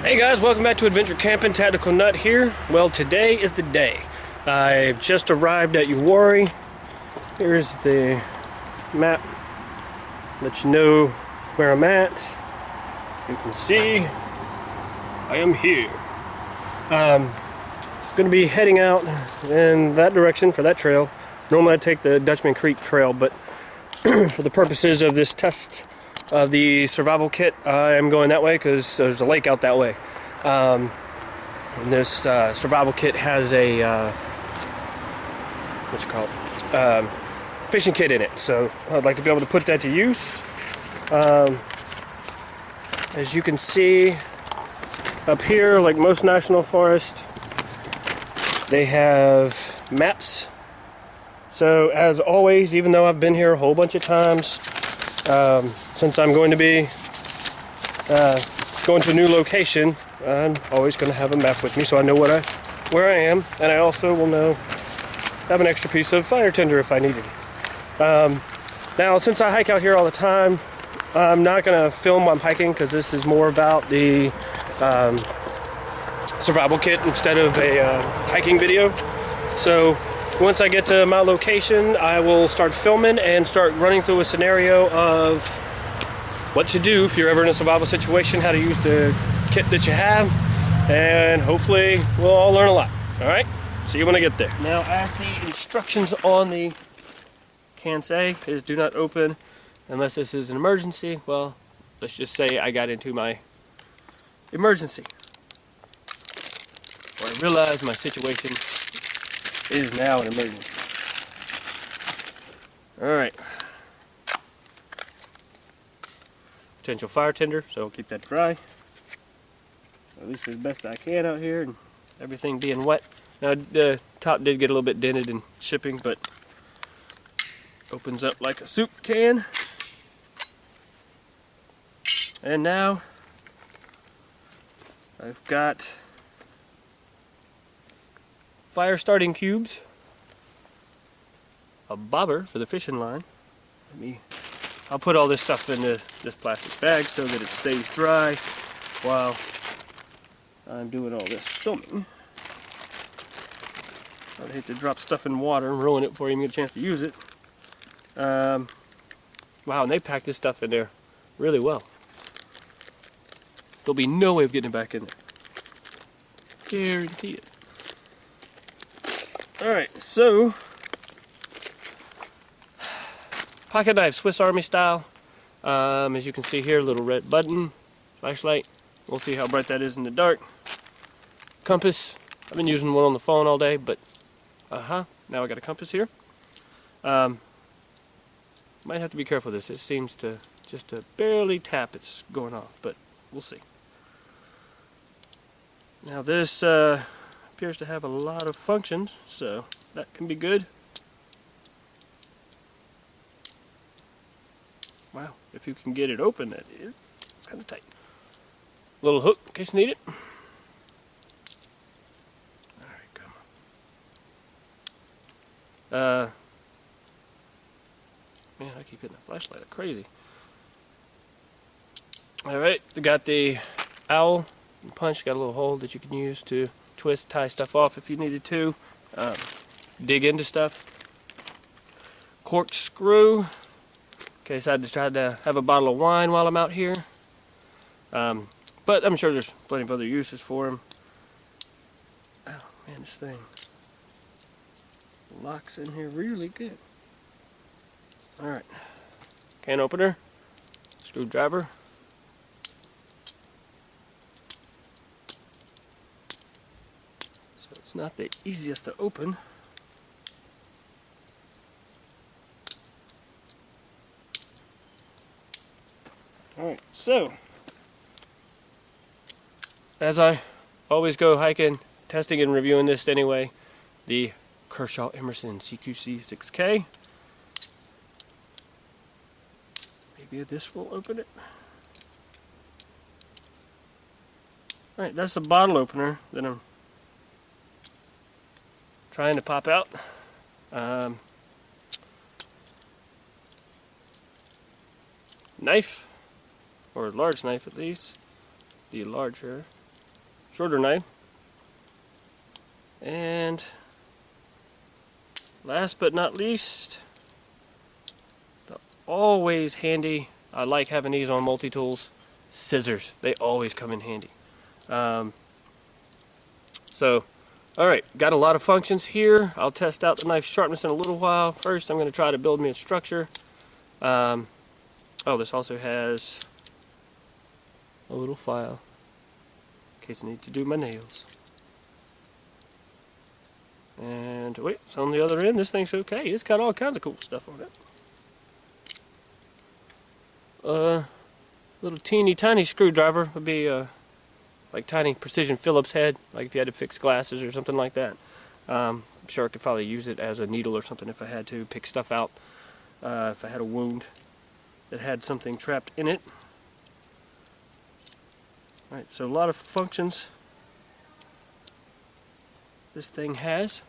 Hey guys, welcome back to Adventure Camping. Tactical Nut here. Well, today is the day. I've just arrived at Uwari. Here's the map. Let you know where I'm at. You can see I am here. Going to be heading out in that direction for that trail. Normally I take the Dutchman Creek trail, but for the purposes of this test of the survival kit, I am going that way because there's a lake out that way. And this survival kit has a fishing kit in it, so I'd like to be able to put that to use. As you can see up here, like most national forests, they have maps. So as always, even though I've been here a whole bunch of times, since I'm going to be going to a new location, I'm always going to have a map with me so I know where I am, and I also will have an extra piece of fire tinder if I need it. Now, since I hike out here all the time, I'm not going to film while I'm hiking because this is more about the survival kit instead of a hiking video. So once I get to my location, I will start filming and start running through a scenario of what to do if you're ever in a survival situation, how to use the kit that you have, and hopefully we'll all learn a lot. Alright, see you when I get there. Now, as the instructions on the can say, is do not open unless this is an emergency. Well, let's just say I got into my emergency, or I realized my situation is now an emergency. Alright. Potential fire tinder, so I'll keep that dry. At least as best I can out here, and everything being wet. Now, the top did get a little bit dented in shipping, but opens up like a soup can. And now I've got fire starting cubes, a bobber for the fishing line. I'll put all this stuff into this plastic bag so that it stays dry while I'm doing all this filming. I'd hate to drop stuff in water and ruin it before you even get a chance to use it. Wow, and they packed this stuff in there really well. There'll be no way of getting it back in there. Guarantee it. Alright, so pocket knife, Swiss Army style. As you can see here, little red button, flashlight. We'll see how bright that is in the dark. Compass. I've been using one on the phone all day, but now I got a compass here. Might have to be careful with this. It seems to just barely tap, it's going off, but we'll see. Now this appears to have a lot of functions, so that can be good. Wow, if you can get it open, it's kind of tight. Little hook in case you need it. Alright, come on. Man, I keep hitting the flashlight like crazy. Alright, we got the owl punch, got a little hole that you can use to twist, tie stuff off if you needed to. Dig into stuff. Corkscrew, in case I decide to have a bottle of wine while I'm out here. But I'm sure there's plenty of other uses for them. Oh man, this thing locks in here really good. Alright, can opener, screwdriver. So it's not the easiest to open. Alright, so as I always go hiking, testing and reviewing this anyway, the Kershaw Emerson CQC 6K. Maybe this will open it. Alright, that's the bottle opener that I'm trying to pop out. Knife, or a large knife at least, the larger shorter knife. And last but not least, the always handy, I like having these on multi-tools, scissors. They always come in handy. Alright, got a lot of functions here. I'll test out the knife sharpness in a little while. First, I'm going to try to build me a structure. This also has a little file in case I need to do my nails. And wait, it's on the other end. This thing's okay. It's got all kinds of cool stuff on it. Little teeny tiny screwdriver would be like tiny precision Phillips head, like if you had to fix glasses or something like that. I'm sure I could probably use it as a needle or something if I had to pick stuff out, if I had a wound that had something trapped in it. Alright, so a lot of functions this thing has.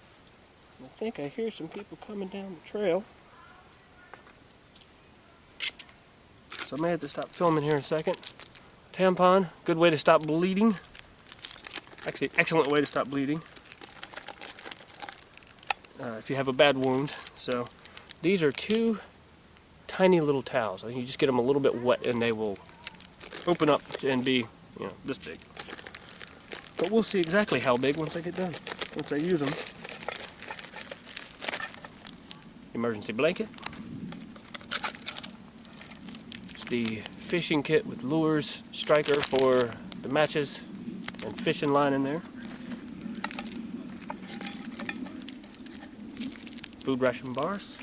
I think I hear some people coming down the trail, so I may have to stop filming here in a second. Tampon, good way to stop bleeding. Actually, excellent way to stop bleeding if you have a bad wound. So these are two tiny little towels. You just get them a little bit wet and they will open up and be, this big. But we'll see exactly how big once I get done, once I use them. Emergency blanket. It's the fishing kit with lures, striker for the matches, and fishing line in there. Food ration bars.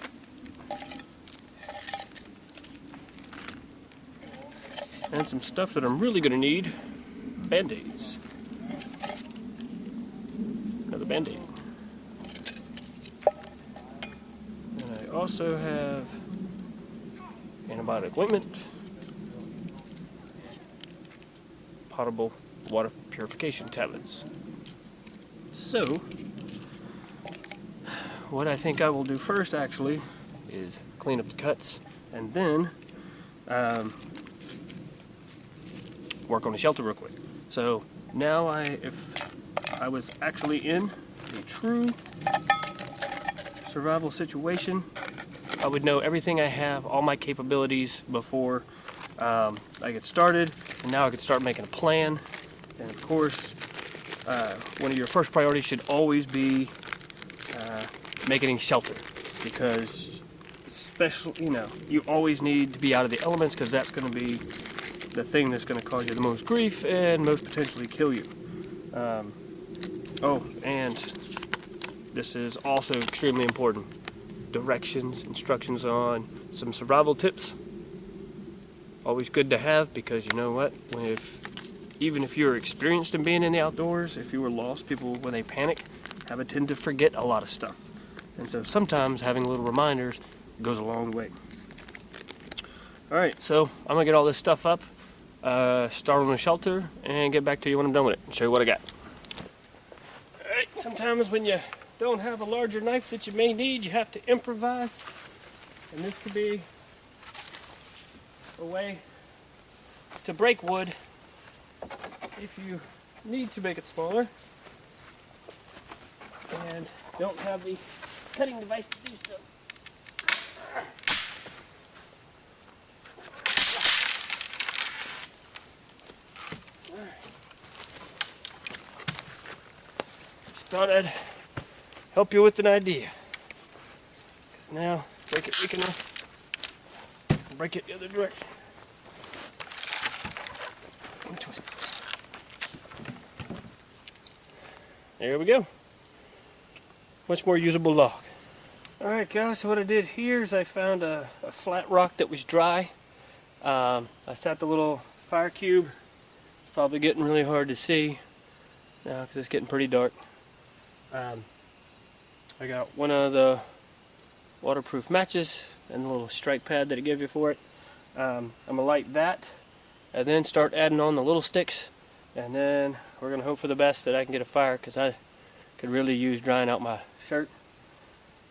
And some stuff that I'm really going to need. Band-aids. Another band-aid. And I also have antibiotic ointment. Potable water purification tablets. So, what I think I will do first actually is clean up the cuts and then work on the shelter real quick. So now if I was actually in a true survival situation, I would know everything I have, all my capabilities before I get started, and now I can start making a plan. And of course, one of your first priorities should always be making shelter, because especially, you always need to be out of the elements, because that's going to be the thing that's going to cause you the most grief and most potentially kill you. And this is also extremely important. Directions, instructions on some survival tips. Always good to have, because you know what? Even if you're experienced in being in the outdoors, if you were lost, people, when they panic, have a tend to forget a lot of stuff. And so sometimes having little reminders goes a long way. Alright, so I'm going to get all this stuff up, start on the shelter, and get back to you when I'm done with it and show you what I got. Alright, sometimes when you don't have a larger knife that you may need, you have to improvise. And this could be a way to break wood if you need to make it smaller and don't have the cutting device to do so. Just thought I'd help you with an idea, because now break it weak enough, break it the other direction. And twist it. There we go. Much more usable log. Alright guys, so what I did here is I found a flat rock that was dry. I set the little fire cube. It's probably getting really hard to see now because it's getting pretty dark. I got one of the waterproof matches and the little strike pad that it gave you for it. I'm going to light that and then start adding on the little sticks, and then we're going to hope for the best that I can get a fire, because I could really use drying out my shirt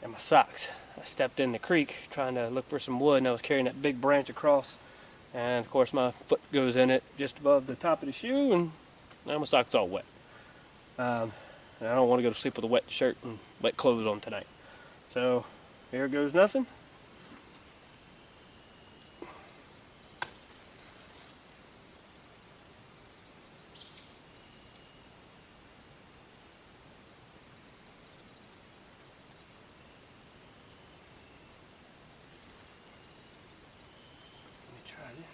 and my socks. I stepped in the creek trying to look for some wood, and I was carrying that big branch across, and of course my foot goes in it just above the top of the shoe, and now my sock's all wet. And I don't want to go to sleep with a wet shirt and wet clothes on tonight. So here goes nothing. Let me try this.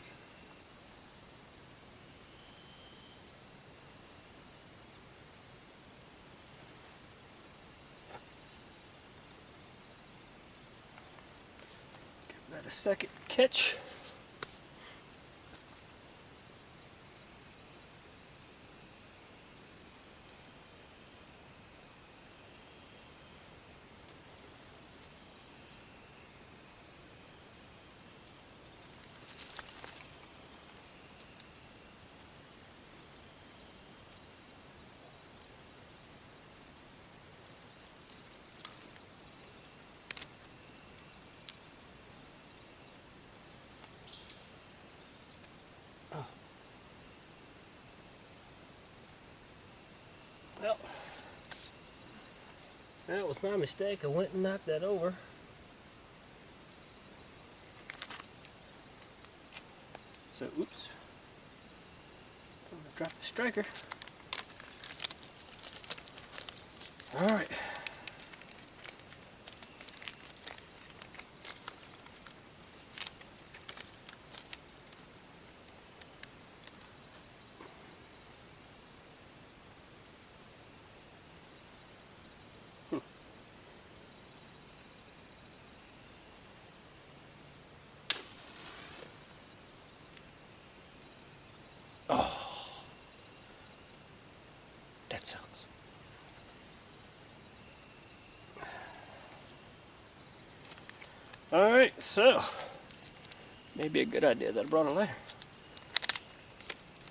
Give that a second catch. Well, that was my mistake. I went and knocked that over. So, oops. I'm gonna drop the striker. Alright. Oh, that sucks. Alright, so maybe a good idea that I brought a lighter.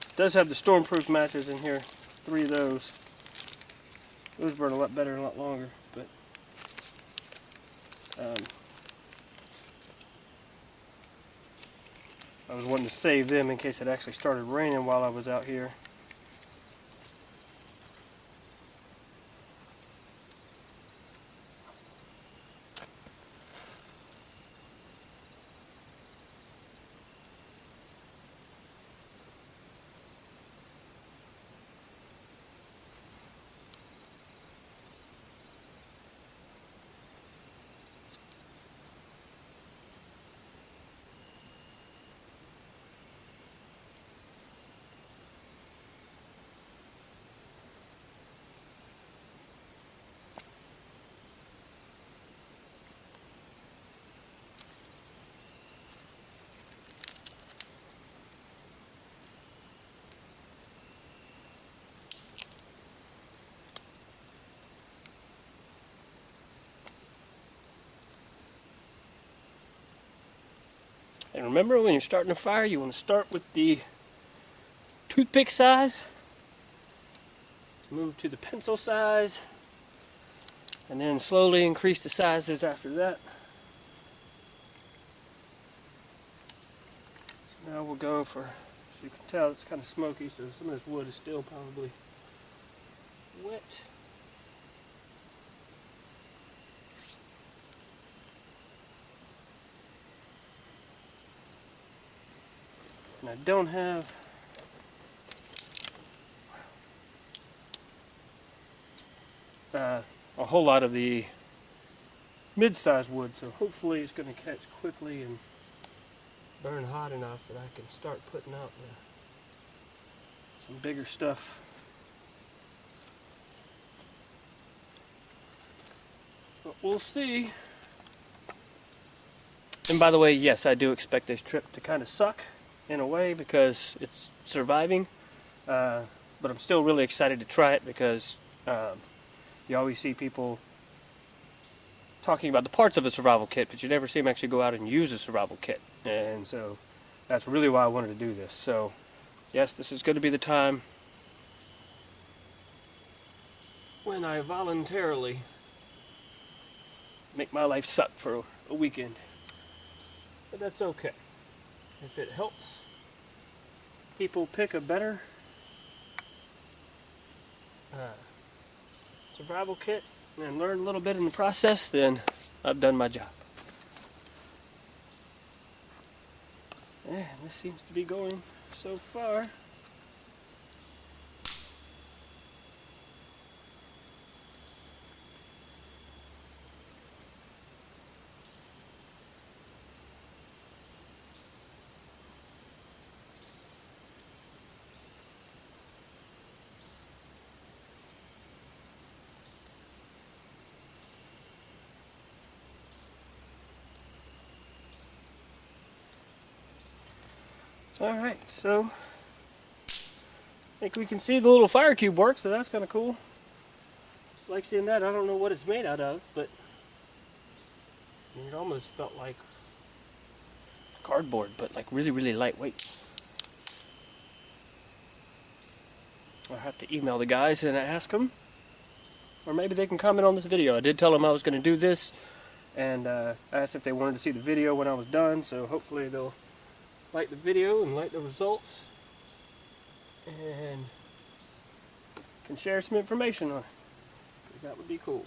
It does have the stormproof matches in here, 3 of those. Those burn a lot better and a lot longer, but I was wanting to save them in case it actually started raining while I was out here. And remember, when you're starting a fire, you want to start with the toothpick size, move to the pencil size, and then slowly increase the sizes after that. So now we'll go for, as you can tell, it's kind of smoky, so some of this wood is still probably wet. And I don't have a whole lot of the mid-sized wood, so hopefully it's going to catch quickly and burn hot enough that I can start putting out some bigger stuff. But we'll see. And by the way, yes, I do expect this trip to kind of suck in a way because it's surviving, but I'm still really excited to try it because you always see people talking about the parts of a survival kit, but you never see them actually go out and use a survival kit, and so that's really why I wanted to do this. So yes, this is going to be the time when I voluntarily make my life suck for a weekend, but that's okay. If it helps people pick a better survival kit and learn a little bit in the process, then I've done my job. And this seems to be going so far. Alright, so I think we can see the little fire cube work, so that's kind of cool. Like seeing that. I don't know what it's made out of, but it almost felt like cardboard, but like really, really lightweight. I'll have to email the guys and ask them, or maybe they can comment on this video. I did tell them I was going to do this, and asked if they wanted to see the video when I was done, so hopefully they'll like the video and like the results and can share some information on it, because that would be cool.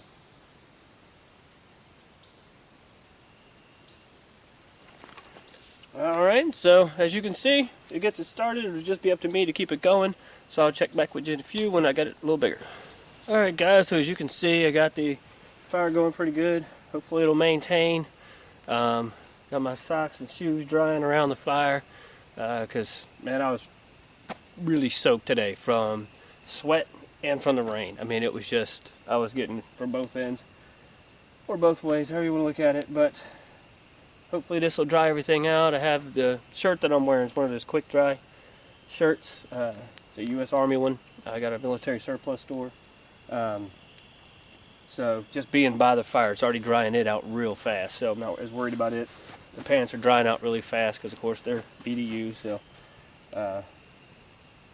Alright, so as you can see, it gets it started. It'll just be up to me to keep it going, so I'll check back with you in a few when I get it a little bigger. Alright guys, so as you can see, I got the fire going pretty good. Hopefully it'll maintain. Got my socks and shoes drying around the fire, because man, I was really soaked today from sweat and from the rain. I mean, it was just, I was getting from both ends, or both ways, however you want to look at it. But hopefully this will dry everything out. I have the shirt that I'm wearing is one of those quick dry shirts. It's a U.S. Army one. I got a military surplus store. So just being by the fire, it's already drying it out real fast, so I'm not as worried about it. The pants are drying out really fast because, of course, they're BDUs, so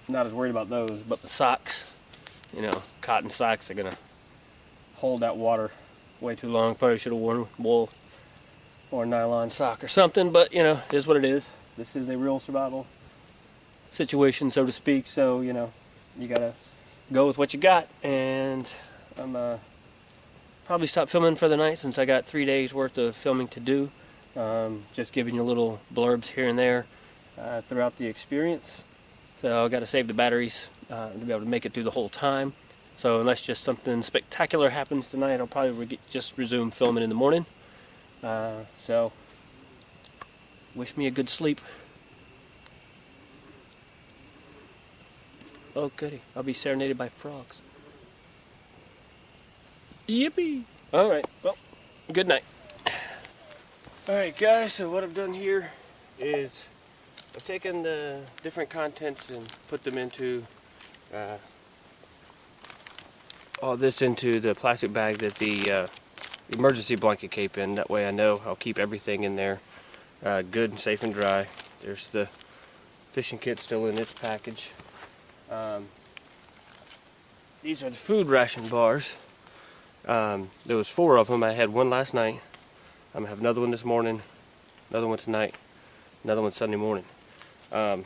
not as worried about those. But the socks, you know, cotton socks are going to hold that water way too long. Probably should have worn wool or a nylon sock or something, but, you know, it is what it is. This is a real survival situation, so to speak, so, you know, you got to go with what you got. And I'm probably stop filming for the night since I got 3 days worth of filming to do. Just giving you little blurbs here and there throughout the experience. So I've got to save the batteries to be able to make it through the whole time. So unless just something spectacular happens tonight, I'll probably just resume filming in the morning. So wish me a good sleep. Oh goody, I'll be serenaded by frogs. Yippee! Alright, well, good night. Alright guys, so what I've done here is I've taken the different contents and put them into all this into the plastic bag that the emergency blanket came in. That way I know I'll keep everything in there good and safe and dry. There's the fishing kit still in its package. These are the food ration bars. There was 4 of them. I had one last night. I'm gonna have another one this morning, another one tonight, another one Sunday morning. As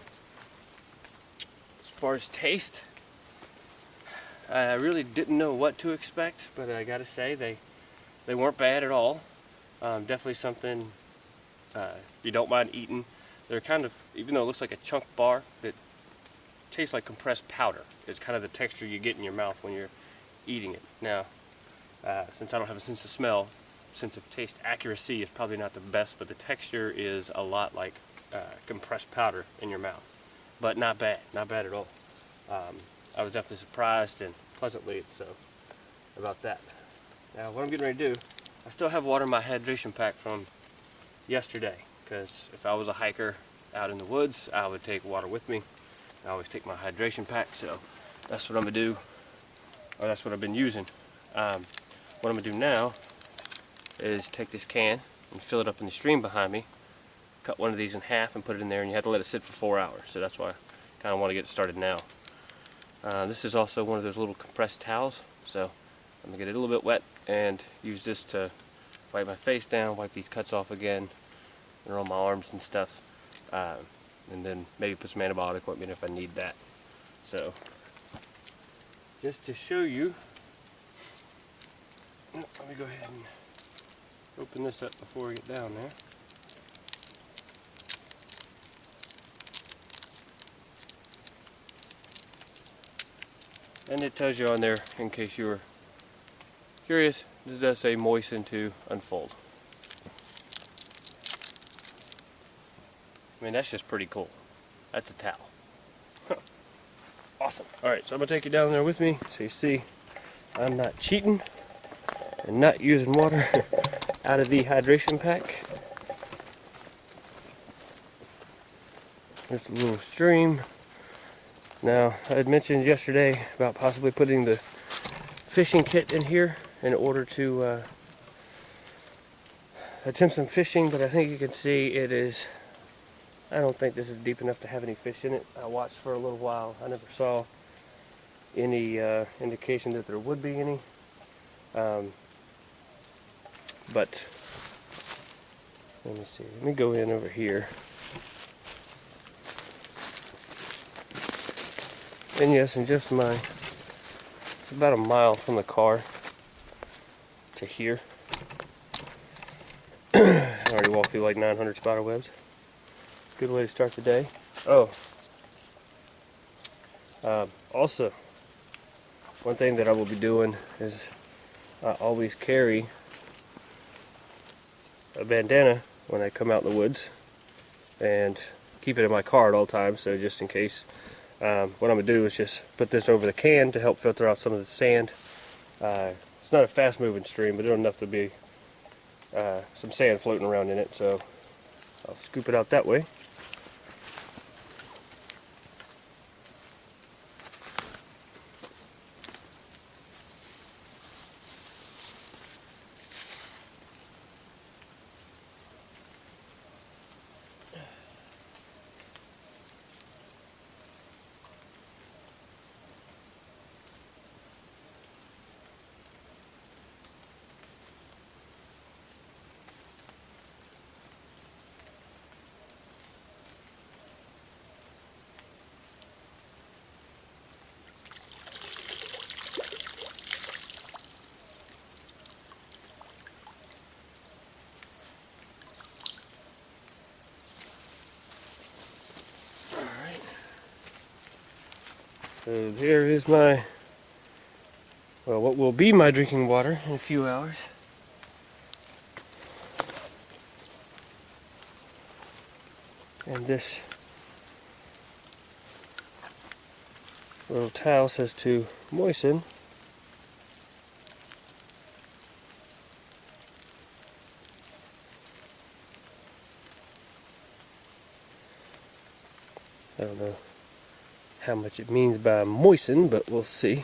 far as taste, I really didn't know what to expect, but I gotta say they weren't bad at all. Definitely something you don't mind eating. They're kind of, even though it looks like a chunk bar, it tastes like compressed powder. It's kind of the texture you get in your mouth when you're eating it. Now, since I don't have a sense of smell, sense of taste accuracy is probably not the best, but the texture is a lot like compressed powder in your mouth. But not bad at all. I was definitely surprised and pleasantly so about that. Now what I'm getting ready to do, I still have water in my hydration pack from yesterday, because if I was a hiker out in the woods, I would take water with me. I always take my hydration pack, so that's what I'm going to do, or that's what I've been using. What I'm going to do now is take this can and fill it up in the stream behind me, cut one of these in half and put it in there, and you have to let it sit for 4 hours. So that's why I kind of want to get it started now. This is also one of those little compressed towels, so I'm going to get it a little bit wet and use this to wipe my face down, wipe these cuts off again, and on my arms and stuff, and then maybe put some antibiotic ointment if I need that. So just to show you Let me go ahead and open this up before we get down there. And it tells you on there, in case you were curious, it does say moisten to unfold. I mean, that's just pretty cool. That's a towel. Huh. Awesome. Alright, so I'm going to take you down there with me so you see I'm not cheating and not using water out of the hydration pack. There's a little stream. Now, I had mentioned yesterday about possibly putting the fishing kit in here in order to attempt some fishing, but I think you can see it is, I don't think this is deep enough to have any fish in it. I watched for a little while. I never saw any indication that there would be any. But, let me see. Let me go in over here. And yes, in just my, it's about a mile from the car to here. I already walked through like 900 spider webs. Good way to start the day. Oh, also, one thing that I will be doing is I always carry a bandana when I come out in the woods and keep it in my car at all times, so just in case. What I'm going to do is just put this over the can to help filter out some of the sand. It's not a fast moving stream, but there's enough to be some sand floating around in it, so I'll scoop it out that way. So there is my, well, what will be my drinking water in a few hours. And this little towel says to moisten. I don't know how much it means by moisten, but we'll see.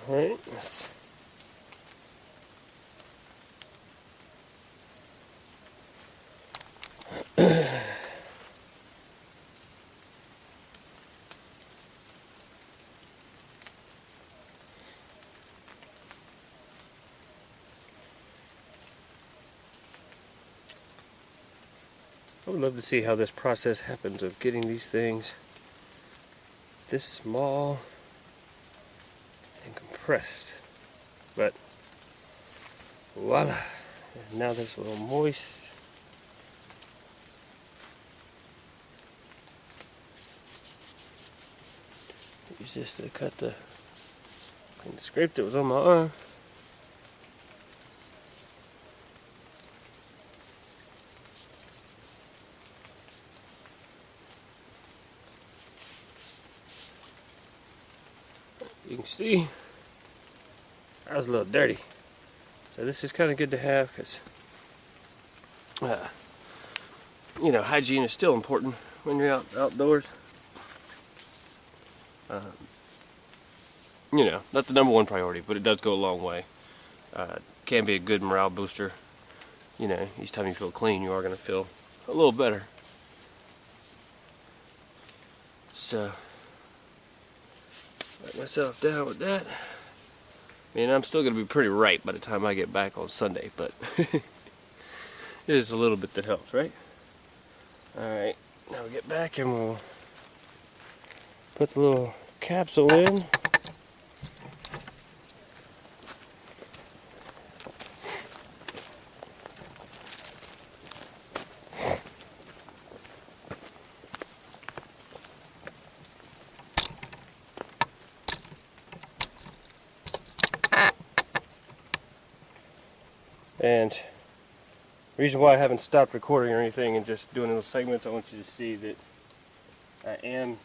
Alright, I would love to see how this process happens of getting these things this small and compressed. But voila! And now there's a little moist. Use this to cut the scrape that was on my arm. You can see I was a little dirty, so this is kind of good to have because you know, hygiene is still important when you're outdoors. You know, not the number one priority, but it does go a long way. Can be a good morale booster. You know, each time you feel clean, you are going to feel a little better. So, let myself down with that. mean, I'm still going to be pretty ripe by the time I get back on Sunday, but it is a little bit that helps, right? Alright, now we get back and we'll put the little capsule in. And the reason why I haven't stopped recording or anything and just doing little segments, I want you to see that I am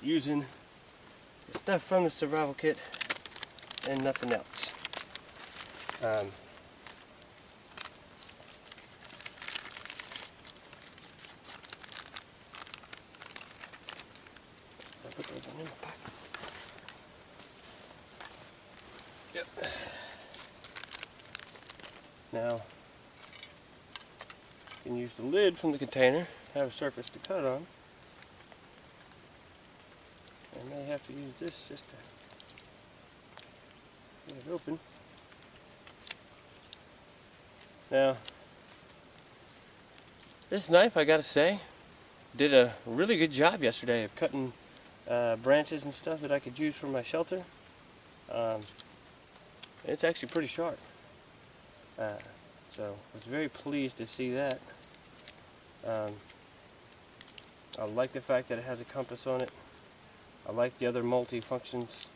using the stuff from the survival kit and nothing else. I put those in my pocket. Yep. Now, you can use the lid from the container, have a surface to cut on. I may have to use this just to get it open. Now, this knife, I gotta say, did a really good job yesterday of cutting branches and stuff that I could use for my shelter. It's actually pretty sharp. So I was very pleased to see that. I like the fact that it has a compass on it. I like the other multi-functions.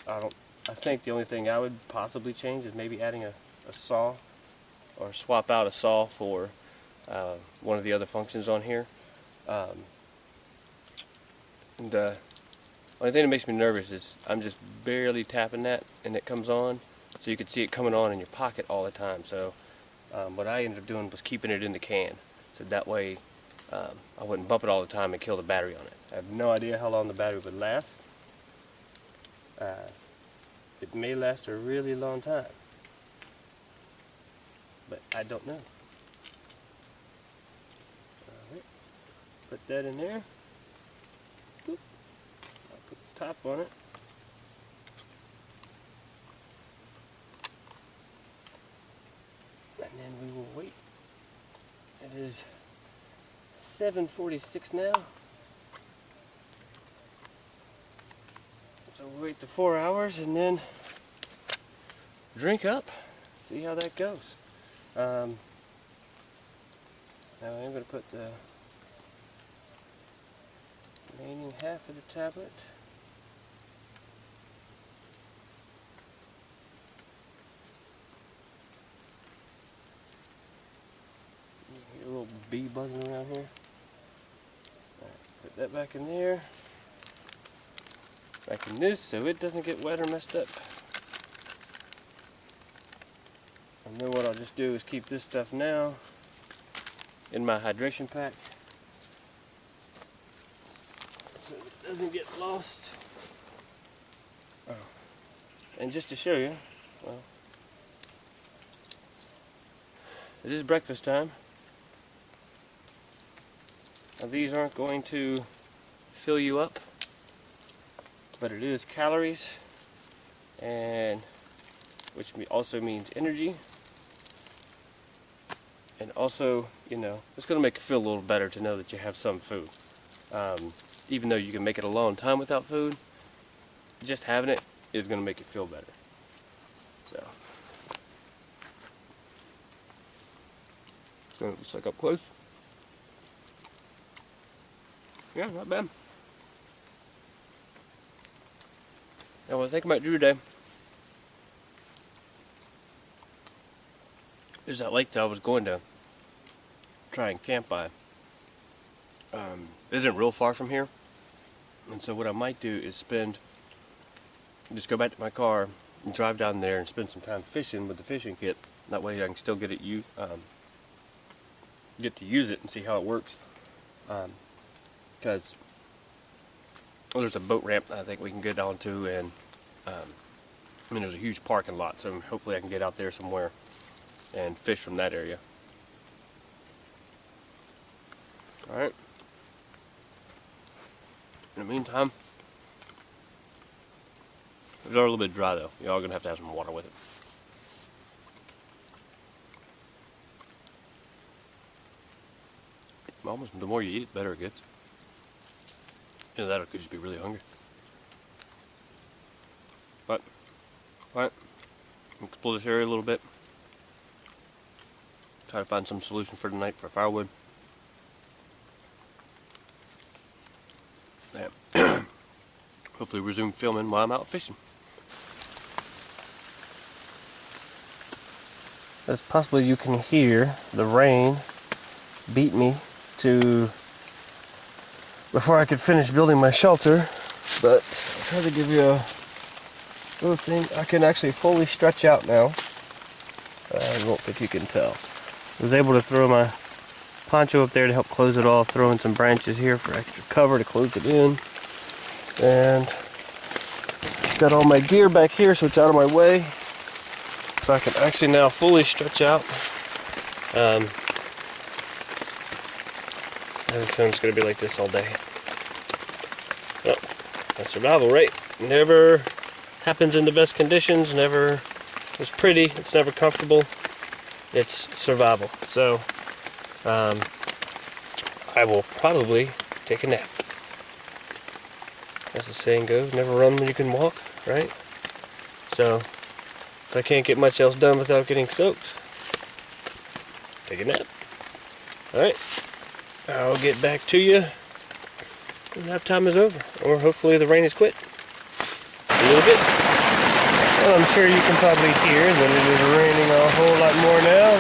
I think the only thing I would possibly change is maybe adding a saw, or swap out a saw for one of the other functions on here. The only thing that makes me nervous is I'm just barely tapping that and it comes on, so you can see it coming on in your pocket all the time. So what I ended up doing was keeping it in the can, so that way I wouldn't bump it all the time and kill the battery on it. I have no idea how long the battery would last. It may last a really long time, but I don't know. Alright, put that in there. Boop. I'll put the top on it. And then we will wait. It is 7:46 now. So we'll wait the 4 hours and then drink up. See how that goes. Now I'm going to put the remaining half of the tablet. You hear a little bee buzzing around here. Alright, put that back in there. Back in this so it doesn't get wet or messed up. And then what I'll just do is keep this stuff now in my hydration pack so it doesn't get lost. Oh. And just to show you, well, it is breakfast time. Now these aren't going to fill you up, but it is calories, and which also means energy, and also, you know, it's going to make you feel a little better to know that you have some food. Even though you can make it a long time without food, just having it is going to make you feel better. So, looks like up close. Yeah, not bad. I was thinking about Drew today. There's that lake that I was going to try and camp by. It isn't real far from here. And so what I might do is just go back to my car and drive down there and spend some time fishing with the fishing kit. That way I can still get to use it and see how it works. Because there's a boat ramp I think we can get onto, and I mean, there's a huge parking lot, so hopefully I can get out there somewhere and fish from that area. Alright. In the meantime, It's a little bit dry though. You're all gonna have to have some water with it. Almost the more you eat it, better it gets. Either that or it could just be really hungry. But, alright, explore this area a little bit. Try to find some solution for tonight for firewood. And hopefully resume filming while I'm out fishing. As possibly you can hear the rain beat me to before I could finish building my shelter, but I'll try to give you a little thing. I can actually fully stretch out now. I don't think you can tell. I was able to throw my poncho up there to help close it off, throw in some branches here for extra cover to close it in, and got all my gear back here so it's out of my way, so I can actually now fully stretch out. The film's going to be like this all day. Well, that's survival, right? Never happens in the best conditions, never is pretty, it's never comfortable. It's survival. So, I will probably take a nap. As the saying goes, never run when you can walk, right? So, if I can't get much else done without getting soaked, take a nap. Alright. I'll get back to you when nap time is over, or hopefully the rain has quit a little bit. Well, I'm sure you can probably hear that it is raining a whole lot more now.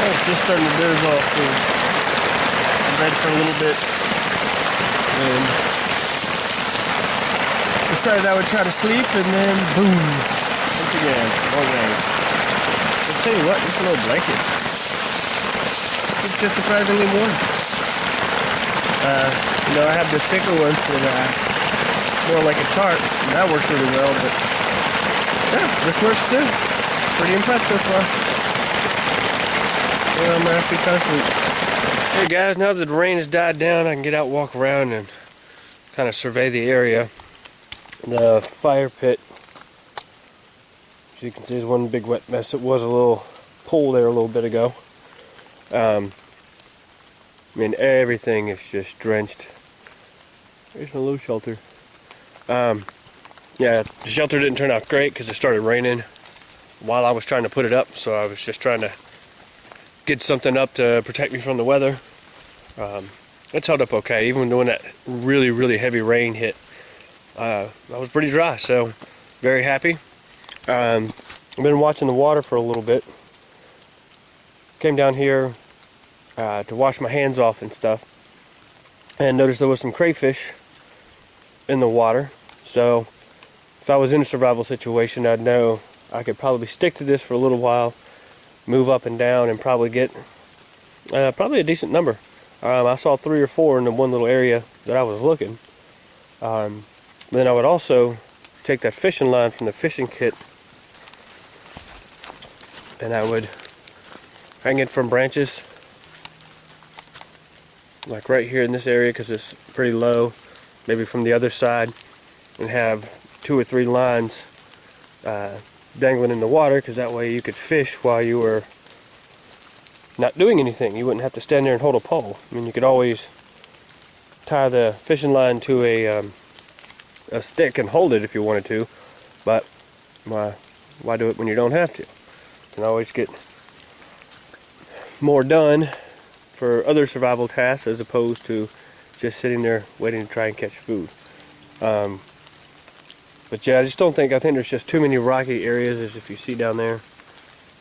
It's just starting to doze off too. I read for a little bit and decided I would try to sleep, and then boom, once again, more rain. I'll tell you what, this little blanket, it's just surprisingly warm. You know, I have the thicker ones that are more like a tarp, and that works really well, but yeah, this works too. Pretty impressed so far. Well, I'm actually trying to sleep. Hey guys, now that the rain has died down, I can get out, walk around, and kind of survey the area. The fire pit, as you can see, is one big wet mess. It was a little pool there a little bit ago. I mean, everything is just drenched. There's my little shelter. Yeah, the shelter didn't turn out great because it started raining while I was trying to put it up, so I was just trying to get something up to protect me from the weather. It's held up okay, even when that really, really heavy rain hit. I was pretty dry, so very happy. I've been watching the water for a little bit. Came down here to wash my hands off and stuff, and noticed there was some crayfish in the water. So if I was in a survival situation, I'd know I could probably stick to this for a little while, move up and down, and probably get probably a decent number. I saw 3 or 4 in the one little area that I was looking. Then I would also take that fishing line from the fishing kit, and I would hang it from branches, like right here in this area because it's pretty low, maybe from the other side, and have 2 or 3 lines dangling in the water, because that way you could fish while you were not doing anything. You wouldn't have to stand there and hold a pole. I mean, you could always tie the fishing line to a stick and hold it if you wanted to, but why do it when you don't have to? You can always get more done for other survival tasks as opposed to just sitting there waiting to try and catch food. But yeah, I think there's just too many rocky areas, as if you see down there.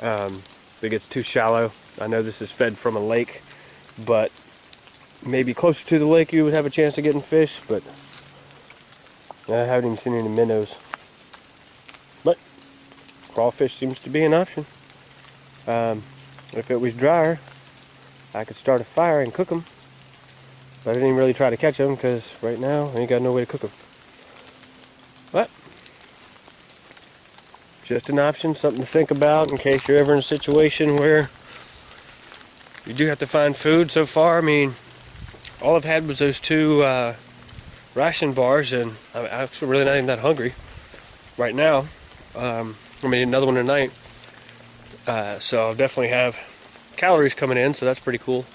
It gets too shallow. I know this is fed from a lake, but maybe closer to the lake you would have a chance of getting fish, but I haven't even seen any minnows. But crawfish seems to be an option. If it was drier, I could start a fire and cook them, but I didn't even really try to catch them because right now I ain't got no way to cook them. But just an option, something to think about in case you're ever in a situation where you do have to find food. So far, I mean, all I've had was those 2 ration bars, and I'm actually really not even that hungry right now. I mean, another one tonight. So I'll definitely have calories coming in, so that's pretty cool.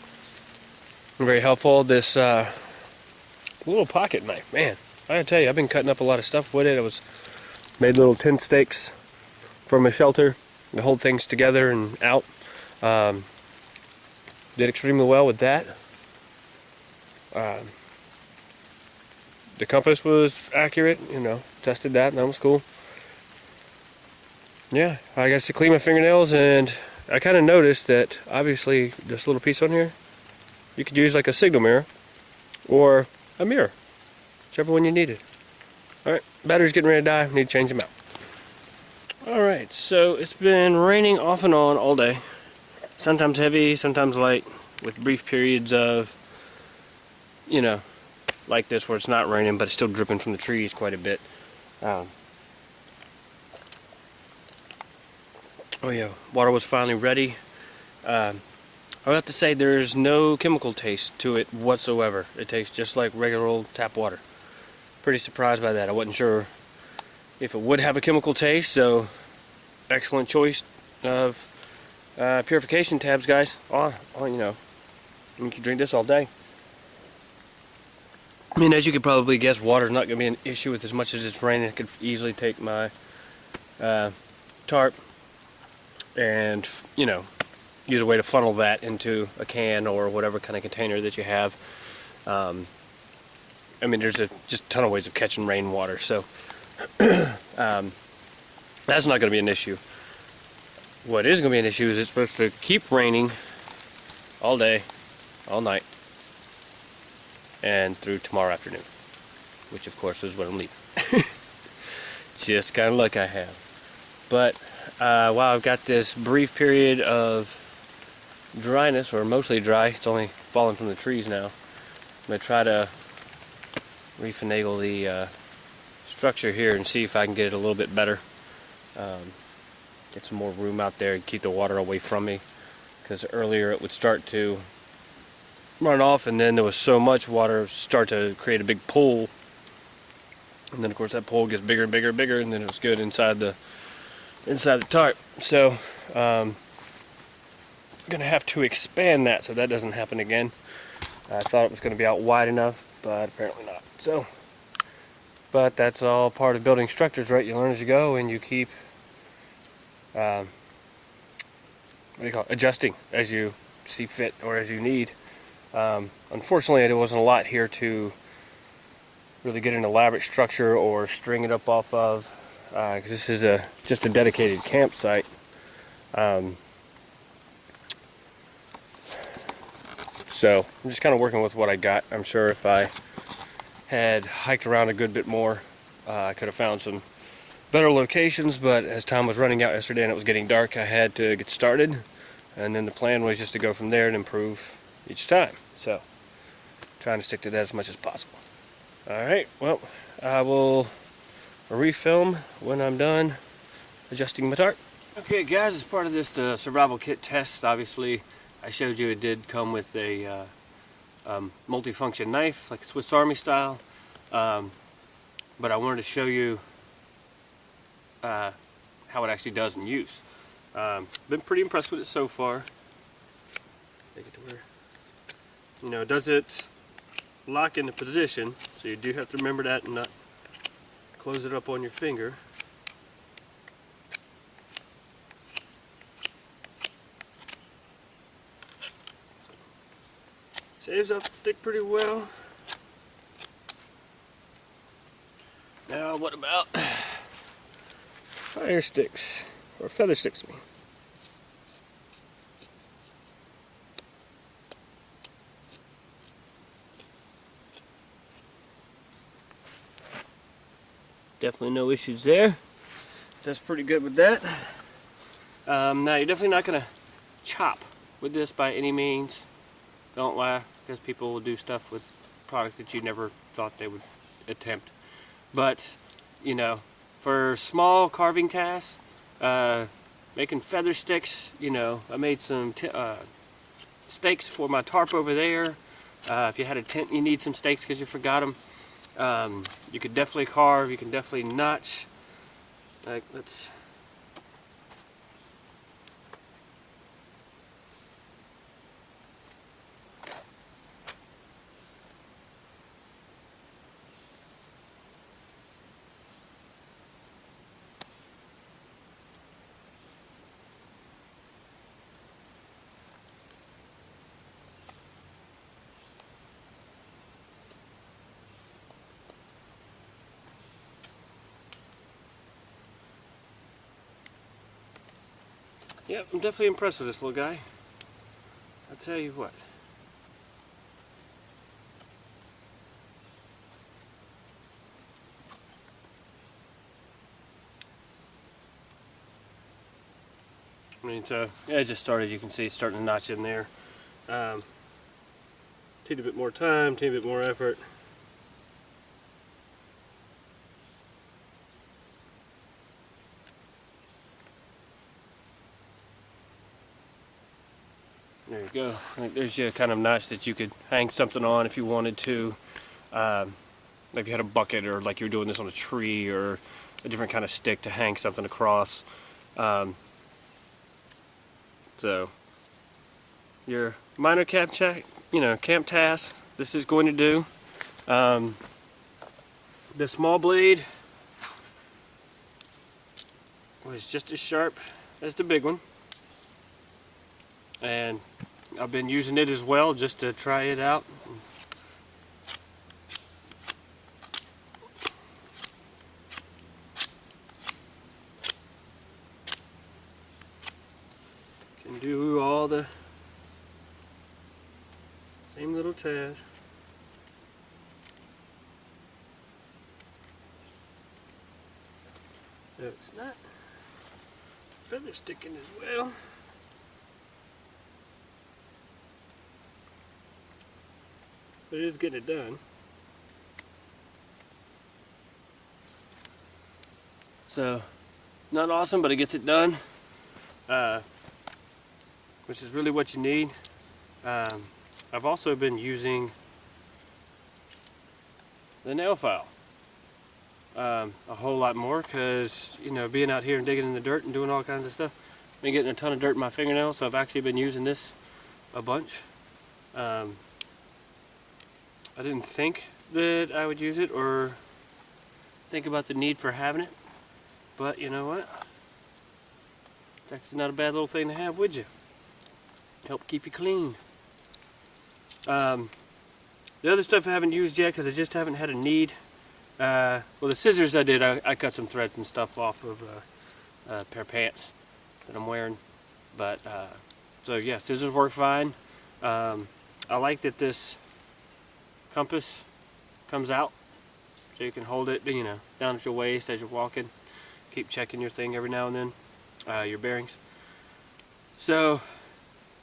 Very helpful. This little pocket knife, man. I gotta tell you, I've been cutting up a lot of stuff with it. I made little tin steaks from a shelter. I hold things together and out. Did extremely well with that. The compass was accurate, tested that, and that was cool. Yeah, I got to clean my fingernails, and I kind of noticed that obviously this little piece on here, you could use like a signal mirror or a mirror, whichever one you needed. Alright, battery's getting ready to die, need to change them out. Alright, so it's been raining off and on all day. Sometimes heavy, sometimes light, with brief periods of, like this where it's not raining but it's still dripping from the trees quite a bit. Oh yeah, water was finally ready. I would have to say there's no chemical taste to it whatsoever. It tastes just like regular old tap water. Pretty surprised by that. I wasn't sure if it would have a chemical taste, so excellent choice of purification tabs, guys. You can drink this all day. I mean, as you could probably guess, water's not going to be an issue with as much as it's raining. I could easily take my tarp and, use a way to funnel that into a can or whatever kind of container that you have. I mean, there's just a ton of ways of catching rainwater, so that's not going to be an issue. What is going to be an issue is it's supposed to keep raining all day, all night, and through tomorrow afternoon, which of course is when I'm leaving. Just kind of luck I have. But while I've got this brief period of dryness, or mostly dry, it's only falling from the trees now, I'm going to try to refinagle the structure here and see if I can get it a little bit better. Get some more room out there and keep the water away from me, because earlier it would start to run off, and then there was so much water start to create a big pool, and then of course that pool gets bigger and bigger and bigger, and then it was good inside the tarp. So I'm gonna have to expand that so that doesn't happen again. I thought it was gonna be out wide enough, but apparently not. So, but that's all part of building structures, right? You learn as you go, and you keep adjusting as you see fit or as you need. Unfortunately, there wasn't a lot here to really get an elaborate structure or string it up off of, because this is just a dedicated campsite. So I'm just kind of working with what I got. I'm sure if I had hiked around a good bit more, I could have found some better locations, but as time was running out yesterday and it was getting dark, I had to get started, and then the plan was just to go from there and improve each time. So trying to stick to that as much as possible. Alright, well, I will refilm when I'm done adjusting my tarp. Okay guys, as part of this survival kit test, obviously I showed you it did come with a multifunction knife, like a Swiss Army style, but I wanted to show you how it actually does in use. Been pretty impressed with it so far. Make it to where, does it lock into position, so you do have to remember that and not close it up on your finger. Saves off the stick pretty well. Now what about fire sticks, or feather sticks? Definitely no issues there. That's pretty good with that. Now you're definitely not going to chop with this by any means. Don't laugh, because people will do stuff with products that you never thought they would attempt. But, for small carving tasks, making feather sticks, I made some stakes for my tarp over there. If you had a tent, you need some stakes because you forgot them. You could definitely carve, you can definitely notch. Like, let's... Yep, I'm definitely impressed with this little guy. I'll tell you what. I mean, so yeah, it just started. You can see it's starting to notch in there. Take a bit more time, take a bit more effort. There you go. Like, there's your kind of notch that you could hang something on if you wanted to. Like if you had a bucket, or like you were doing this on a tree, or a different kind of stick to hang something across. So your minor camp camp task. This is going to do. The small blade was just as sharp as the big one, and I've been using it as well just to try it out. Can do all the same little tasks. No, it's not. Feather sticking as well. But it is getting it done. So, not awesome, but it gets it done. Which is really what you need. I've also been using the nail file a whole lot more, because being out here and digging in the dirt and doing all kinds of stuff, I've been getting a ton of dirt in my fingernails, so I've actually been using this a bunch. I didn't think that I would use it or think about the need for having it, but you know what? It's actually not a bad little thing to have, would you? Help keep you clean. The other stuff I haven't used yet because I just haven't had a need. Well, the scissors I did. I cut some threads and stuff off of a pair of pants that I'm wearing. But so yeah, scissors work fine. I like that this compass comes out, so you can hold it, down at your waist as you're walking. Keep checking your thing every now and then, your bearings. So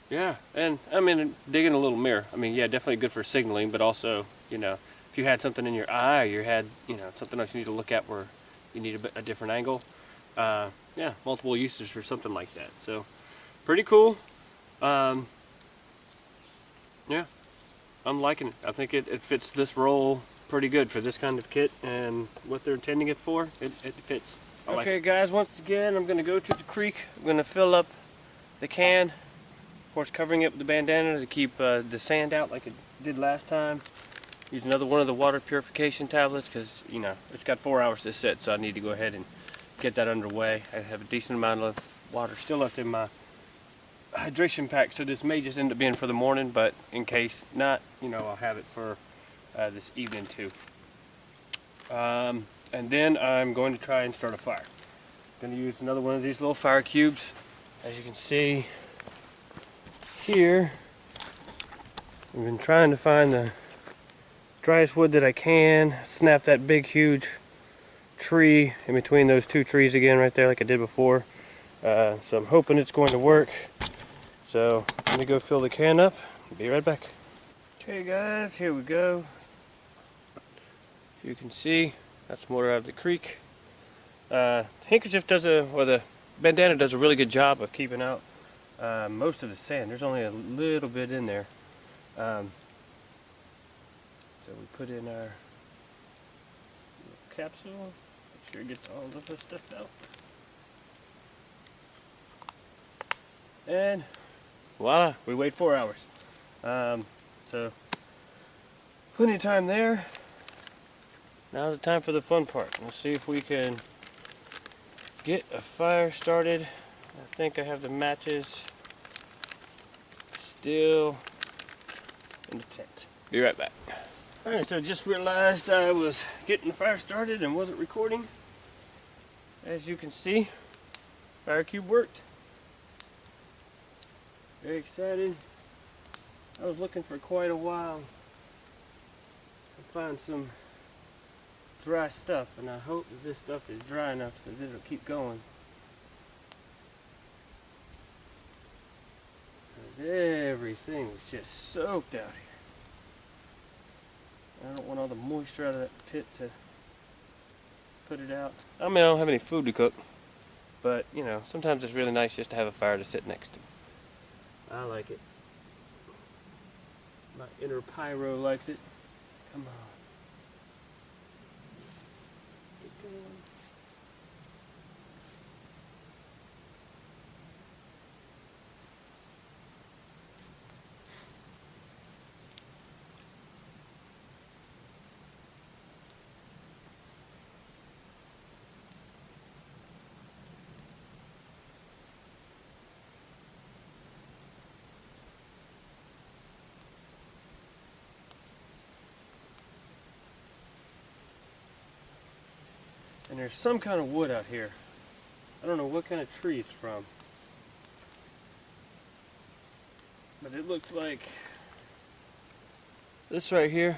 yeah, and I mean, digging a little mirror. I mean, yeah, definitely good for signaling, but also, if you had something in your eye, or you had, something else you need to look at where you need a different angle. Yeah, multiple uses for something like that. So, pretty cool. Yeah, I'm liking it. I think it fits this role pretty good for this kind of kit and what they're intending it for. It fits. Okay, guys, once again, I'm going to go to the creek. I'm going to fill up the can. Of course, covering it with the bandana to keep the sand out like it did last time. Use another one of the water purification tablets because, it's got 4 hours to sit, so I need to go ahead and get that underway. I have a decent amount of water still left in my hydration pack, so this may just end up being for the morning, but in case not, I'll have it for this evening too. And then I'm going to try and start a fire. I'm going to use another one of these little fire cubes. As you can see here, I've been trying to find the driest wood that I can, snap that big huge tree in between those two trees again right there like I did before. So I'm hoping it's going to work. So let me go fill the can up. Be right back. Okay guys, here we go. You can see that's more out of the creek. Handkerchief the bandana does a really good job of keeping out most of the sand. There's only a little bit in there. So we put in our capsule. Make sure it gets all of the stuff out. And voila, we wait 4 hours. So plenty of time there. Now's the time for the fun part. Let's see if we can get a fire started. I think I have the matches still in the tent. Be right back. Alright, so I just realized I was getting the fire started and wasn't recording. As you can see, fire cube worked. Very excited. I was looking for quite a while to find some dry stuff, and I hope that this stuff is dry enough so that it'll keep going. Because everything was just soaked out here. I don't want all the moisture out of that pit to put it out. I mean, I don't have any food to cook, but you know, sometimes it's really nice just to have a fire to sit next to. I like it. My inner pyro likes it. Come on. Get going. And there's some kind of wood out here. I don't know what kind of tree it's from. But it looks like this right here.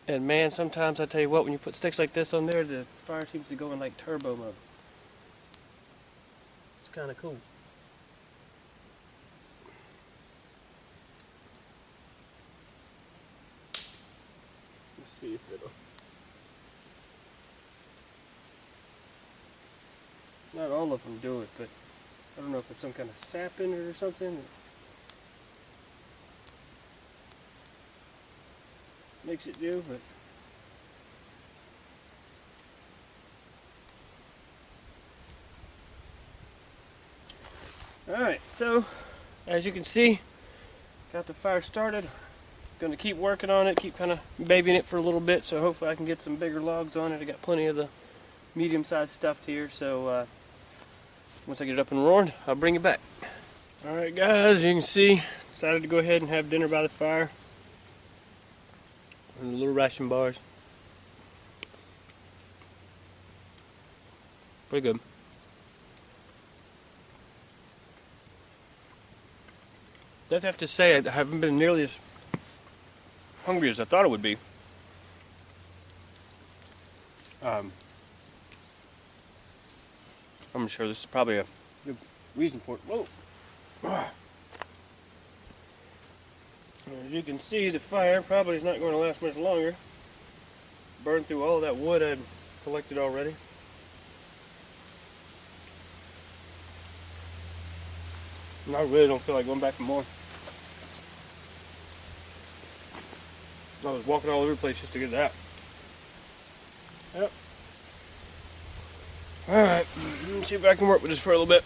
And man, sometimes I tell you what, when you put sticks like this on there, the fire seems to go in like turbo mode. It's kind of cool. Let's see if it'll... Not all of them do it, but I don't know if it's some kind of sap in it or something. Makes it do, but alright, so as you can see, got the fire started. Gonna keep working on it, keep kind of babying it for a little bit, so hopefully I can get some bigger logs on it. I got plenty of the medium-sized stuff here, so once I get it up and roaring, I'll bring it back. Alright guys, you can see, decided to go ahead and have dinner by the fire. And the little ration bars. Pretty good. I'd have to say I haven't been nearly as hungry as I thought it would be. I'm sure this is probably a good reason for it. Whoa! As you can see, the fire probably is not going to last much longer. Burned through all that wood I'd collected already. And I really don't feel like going back for more. I was walking all over the place just to get that. Yep. Alright, let's see if I can work with this for a little bit.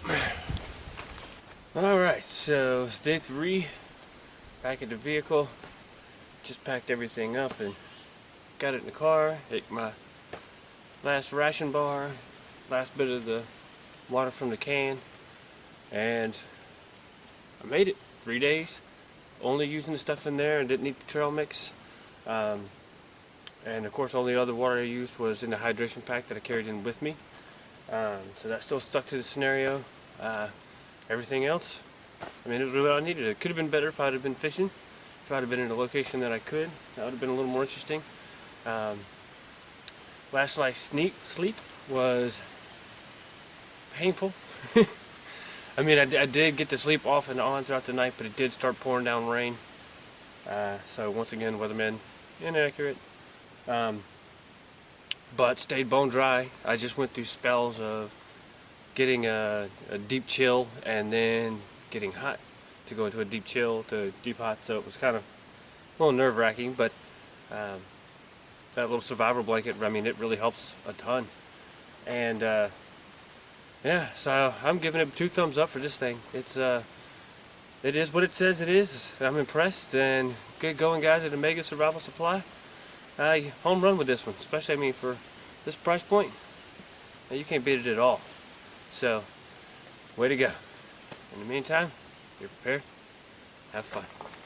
Alright, so it's day 3. Back at the vehicle. Just packed everything up and got it in the car. Ate my last ration bar, last bit of the water from the can, and I made it. 3 days. Only using the stuff in there and didn't need the trail mix. And of course, all the other water I used was in the hydration pack that I carried in with me. So that still stuck to the scenario. Everything else, I mean, it was really all I needed. It could have been better if I'd have been fishing. If I'd have been in a location that I could. That would have been a little more interesting. Last night's sleep was painful. I mean, I did get to sleep off and on throughout the night, but it did start pouring down rain. So once again, weatherman inaccurate. But stayed bone dry. I just went through spells of getting a deep chill and then getting hot to go into a deep chill to deep hot, so it was kind of a little nerve-wracking, but that little survival blanket, I mean, it really helps a ton. And yeah, so I'm giving it 2 thumbs up for this thing. It is what it says it is. I'm impressed, and good going, guys, at Omega Survival Supply. Home run with this one, especially, I mean, for this price point. You can't beat it at all. So, way to go. In the meantime, you're prepared. Have fun.